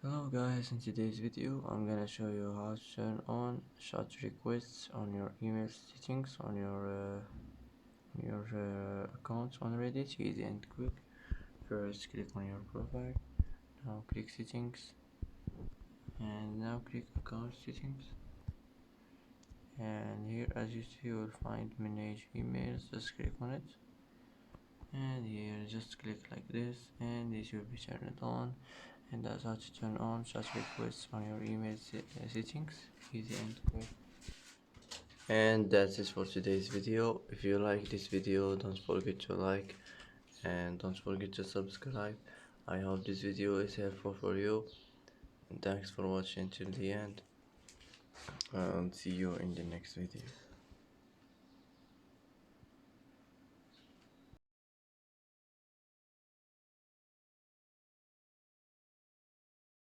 Hello guys, in today's video I'm gonna show you how to turn on chat requests on your email settings on your accounts on Reddit. Easy and quick. First click on your profile, now click settings, and now click account settings, and here as you see you will find manage emails. Just click on it, and here just click like this, and this will be turned on. And that's how to turn on chat requests on your email settings. Easy and quick. And that's it for today's video. If you like this video, don't forget to like and don't forget to subscribe. I hope this video is helpful for you, and thanks for watching till the end, and see you in the next video.